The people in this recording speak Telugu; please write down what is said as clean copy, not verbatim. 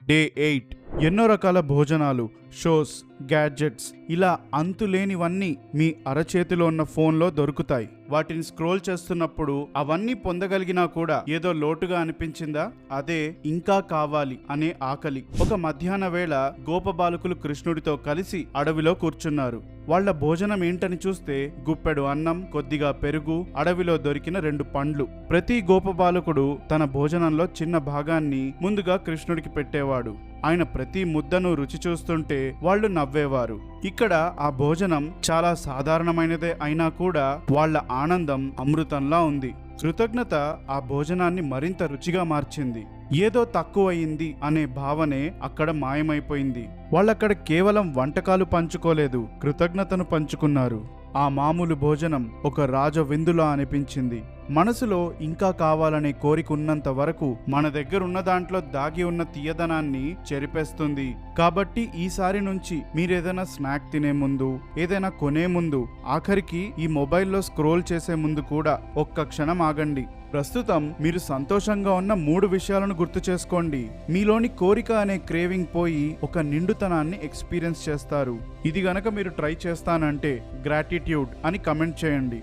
డే 8. ఎన్నో రకాల భోజనాలు, షోస్, గ్యాడ్జెట్స్ ఇలా అంతులేనివన్నీ మీ అరచేతిలో ఉన్న ఫోన్లో దొరుకుతాయి. వాటిని స్క్రోల్ చేస్తున్నప్పుడు అవన్నీ పొందగలిగినా కూడా ఏదో లోటుగా అనిపించిందా? అదే ఇంకా కావాలి అనే ఆకలి. ఒక మధ్యాహ్న వేళ గోపబాలకులు కృష్ణుడితో కలిసి అడవిలో కూర్చున్నారు. వాళ్ల భోజనం ఏంటని చూస్తే గుప్పెడు అన్నం, కొద్దిగా పెరుగు, అడవిలో దొరికిన 2 పండ్లు. ప్రతి గోపబాలకుడు తన భోజనంలో చిన్న భాగాన్ని ముందుగా కృష్ణుడికి పెట్టేవాడు. ఆయన ప్రతి ముద్దను రుచి చూస్తుంటే వాళ్ళు నవ్వేవారు. ఇక్కడ ఆ భోజనం చాలా సాధారణమైనదే అయినా కూడా వాళ్ళ ఆనందం అమృతంలా ఉంది. కృతజ్ఞత ఆ భోజనాన్ని మరింత రుచిగా మార్చింది. ఏదో తక్కువయింది అనే భావనే అక్కడ మాయమైపోయింది. వాళ్ళక్కడ కేవలం వంటకాలు పంచుకోలేదు, కృతజ్ఞతను పంచుకున్నారు. ఆ మామూలు భోజనం ఒక రాజ విందులా అనిపించింది. మనసులో ఇంకా కావాలనే కోరిక ఉన్నంత వరకు మన దగ్గరున్న దాంట్లో దాగి ఉన్న తీయదనాన్ని చెరిపేస్తుంది. కాబట్టి ఈసారి నుంచి మీరేదైనా స్నాక్ తినే ముందు, ఏదైనా కొనే ముందు, ఆఖరికి ఈ మొబైల్లో స్క్రోల్ చేసే ముందు కూడా ఒక్క క్షణం ఆగండి. ప్రస్తుతం మీరు సంతోషంగా ఉన్న 3 విషయాలను గుర్తు చేసుకోండి. మీలోని కోరిక అనే క్రేవింగ్ పోయి ఒక నిండుతనాన్ని ఎక్స్పీరియన్స్ చేస్తారు. ఇది గనక మీరు ట్రై చేస్తానంటే గ్రాటిట్యూడ్ అని కమెంట్ చేయండి.